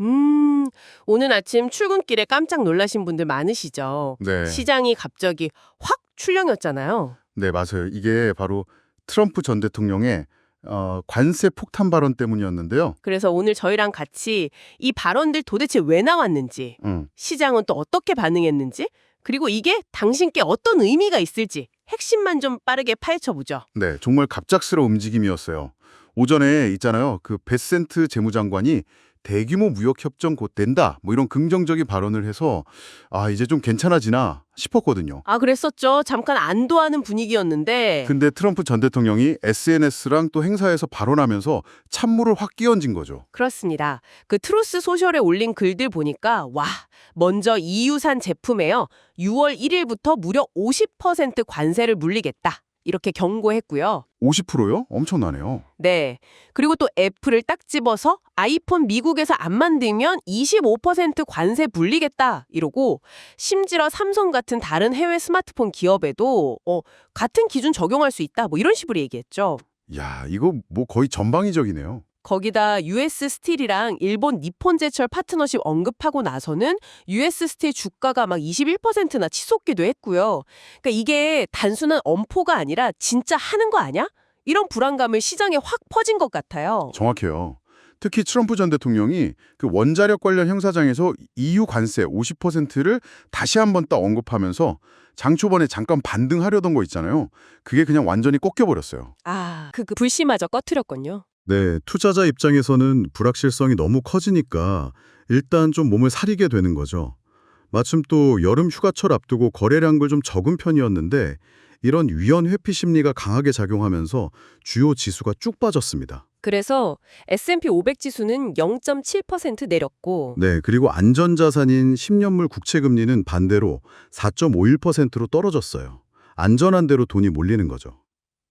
음, 오늘 아침 출근길에 깜짝 놀라신 분들 많으시죠? 네. 시장이 갑자기 확 출렁였잖아요. 네, 맞아요. 이게 바로 트럼프 전 대통령의 관세 폭탄 발언 때문이었는데요. 그래서 오늘 저희랑 같이 이 발언들 도대체 왜 나왔는지, 음, 시장은 또 어떻게 반응했는지, 그리고 이게 당신께 어떤 의미가 있을지 핵심만 좀 빠르게 파헤쳐보죠. 네, 정말 갑작스러운 움직임이었어요. 오전에 있잖아요. 그 베센트 재무장관이 대규모 무역 협정 곧 된다. 뭐 이런 긍정적인 발언을 해서 이제 좀 괜찮아지나 싶었거든요. 아, 그랬었죠. 잠깐 안도하는 분위기였는데 근데 트럼프 전 대통령이 SNS랑 또 행사에서 발언하면서 찬물을 확 끼얹은 거죠. 그렇습니다. 그 트루스 소셜에 올린 글들 보니까 와, 먼저 EU산 제품에요. 6월 1일부터 무려 50% 관세를 물리겠다. 이렇게 경고했고요. 50%요? 엄청나네요. 네. 그리고 또 애플을 딱 집어서 아이폰 미국에서 안 만들면 25% 관세 물리겠다. 이러고 심지어 삼성 같은 다른 해외 스마트폰 기업에도 같은 기준 적용할 수 있다. 뭐 이런 식으로 얘기했죠. 야, 이거 뭐 거의 전방위적이네요. 거기다 US 스틸이랑 일본 니폰제철 파트너십 언급하고 나서는 US 스틸 주가가 막 21%나 치솟기도 했고요. 그러니까 이게 단순한 엄포가 아니라 진짜 하는 거 아니야? 이런 불안감을 시장에 확 퍼진 것 같아요. 정확해요. 특히 트럼프 전 대통령이 그 원자력 관련 행사장에서 EU 관세 50%를 다시 한번 딱 언급하면서 장 초반에 잠깐 반등하려던 거 있잖아요. 그게 그냥 완전히 꺾여버렸어요. 아, 그 불씨마저 꺼트렸군요. 네, 투자자 입장에서는 불확실성이 너무 커지니까 일단 좀 몸을 사리게 되는 거죠. 마침 또 여름 휴가철 앞두고 거래량도 좀 적은 편이었는데 이런 위험 회피 심리가 강하게 작용하면서 주요 지수가 쭉 빠졌습니다. 그래서 S&P 500 지수는 0.7% 내렸고 네, 그리고 안전자산인 10년물 국채금리는 반대로 4.51%로 떨어졌어요. 안전한 대로 돈이 몰리는 거죠.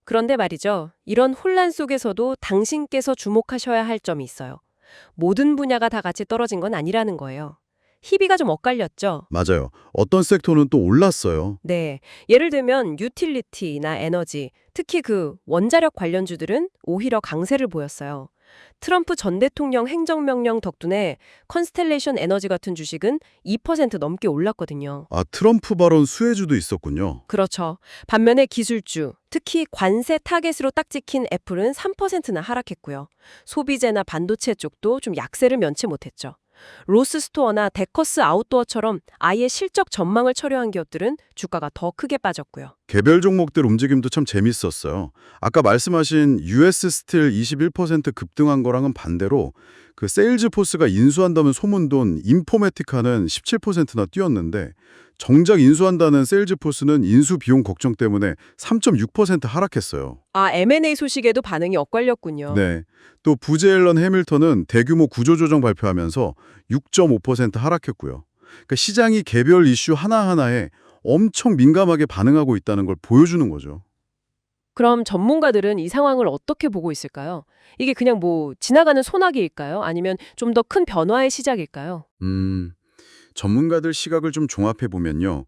그런데 말이죠. 이런 혼란 속에서도 당신께서 주목하셔야 할 점이 있어요. 모든 분야가 다 같이 떨어진 건 아니라는 거예요. 희비가 좀 엇갈렸죠. 맞아요. 어떤 섹터는 또 올랐어요. 네. 예를 들면 유틸리티나 에너지, 특히 그 원자력 관련주들은 오히려 강세를 보였어요. 트럼프 전 대통령 행정명령 덕분에 컨스텔레이션 에너지 같은 주식은 2% 넘게 올랐거든요. 트럼프 발언 수혜주도 있었군요. 그렇죠. 반면에 기술주, 특히 관세 타겟으로 딱 찍힌 애플은 3%나 하락했고요. 소비재나 반도체 쪽도 좀 약세를 면치 못했죠. 로스스토어나 데커스 아웃도어처럼 아예 실적 전망을 철회한 기업들은 주가가 더 크게 빠졌고요. 개별 종목들 움직임도 참 재밌었어요. 아까 말씀하신 US 스틸 21% 급등한 거랑은 반대로 그 세일즈포스가 인수한다면 소문돈 인포메티카는 17%나 뛰었는데 정작 인수한다는 세일즈포스는 인수 비용 걱정 때문에 3.6% 하락했어요. 아, M&A 소식에도 반응이 엇갈렸군요. 네. 또 부제 앨런 해밀턴은 대규모 구조조정 발표하면서 6.5% 하락했고요. 그러니까 시장이 개별 이슈 하나하나에 엄청 민감하게 반응하고 있다는 걸 보여주는 거죠. 그럼 전문가들은 이 상황을 어떻게 보고 있을까요? 이게 그냥 뭐 지나가는 소나기일까요? 아니면 좀 더 큰 변화의 시작일까요? 전문가들 시각을 좀 종합해 보면요.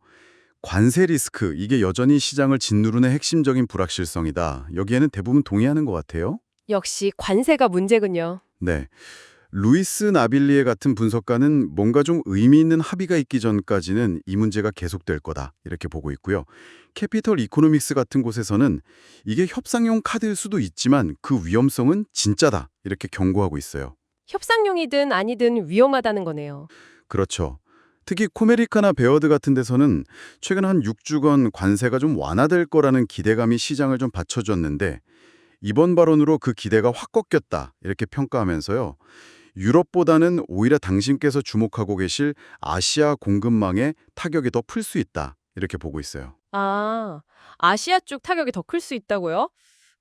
관세 리스크, 이게 여전히 시장을 짓누르는 핵심적인 불확실성이다. 여기에는 대부분 동의하는 것 같아요. 역시 관세가 문제군요. 네. 루이스 나빌리에 같은 분석가는 뭔가 좀 의미 있는 합의가 있기 전까지는 이 문제가 계속될 거다. 이렇게 보고 있고요. 캐피털 이코노믹스 같은 곳에서는 이게 협상용 카드일 수도 있지만 그 위험성은 진짜다. 이렇게 경고하고 있어요. 협상용이든 아니든 위험하다는 거네요. 그렇죠. 특히 코메리카나 베어드 같은 데서는 최근 한 6주간 관세가 좀 완화될 거라는 기대감이 시장을 좀 받쳐줬는데 이번 발언으로 그 기대가 확 꺾였다. 이렇게 평가하면서요. 유럽보다는 오히려 당신께서 주목하고 계실 아시아 공급망에 타격이 더 클 수 있다. 이렇게 보고 있어요. 아, 아시아 쪽 타격이 더 클 수 있다고요?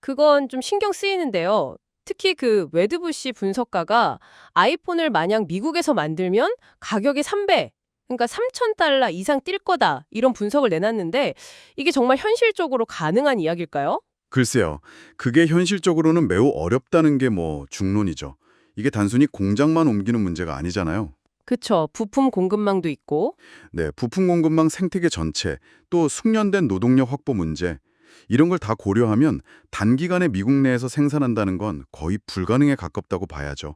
그건 좀 신경 쓰이는데요. 특히 그 웨드부시 분석가가 아이폰을 만약 미국에서 만들면 가격이 3배, 그러니까 3,000달러 이상 뛸 거다. 이런 분석을 내놨는데 이게 정말 현실적으로 가능한 이야기일까요? 글쎄요. 그게 현실적으로는 매우 어렵다는 게 중론이죠. 이게 단순히 공장만 옮기는 문제가 아니잖아요. 그쵸. 부품 공급망도 있고. 네, 부품 공급망 생태계 전체, 또 숙련된 노동력 확보 문제, 이런 걸 다 고려하면 단기간에 미국 내에서 생산한다는 건 거의 불가능에 가깝다고 봐야죠.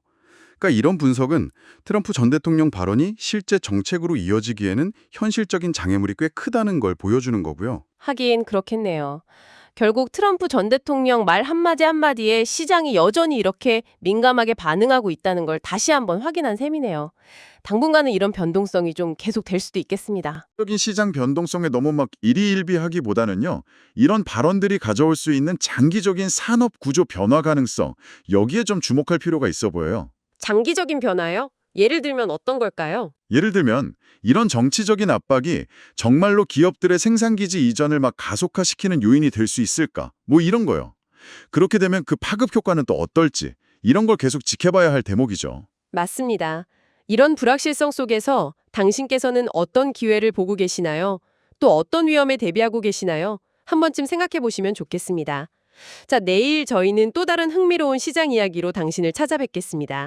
그러니까 이런 분석은 트럼프 전 대통령 발언이 실제 정책으로 이어지기에는 현실적인 장애물이 꽤 크다는 걸 보여주는 거고요. 하긴 그렇겠네요. 결국 트럼프 전 대통령 말 한마디 한마디에 시장이 여전히 이렇게 민감하게 반응하고 있다는 걸 다시 한번 확인한 셈이네요. 당분간은 이런 변동성이 좀 계속될 수도 있겠습니다. 적인 시장 변동성에 너무 막 일희일비하기보다는요. 이런 발언들이 가져올 수 있는 장기적인 산업 구조 변화 가능성, 여기에 좀 주목할 필요가 있어 보여요. 장기적인 변화요? 예를 들면 어떤 걸까요? 예를 들면 이런 정치적인 압박이 정말로 기업들의 생산기지 이전을 막 가속화시키는 요인이 될 수 있을까? 뭐 이런 거요. 그렇게 되면 그 파급 효과는 또 어떨지 이런 걸 계속 지켜봐야 할 대목이죠. 맞습니다. 이런 불확실성 속에서 당신께서는 어떤 기회를 보고 계시나요? 또 어떤 위험에 대비하고 계시나요? 한 번쯤 생각해 보시면 좋겠습니다. 자, 내일 저희는 또 다른 흥미로운 시장 이야기로 당신을 찾아뵙겠습니다.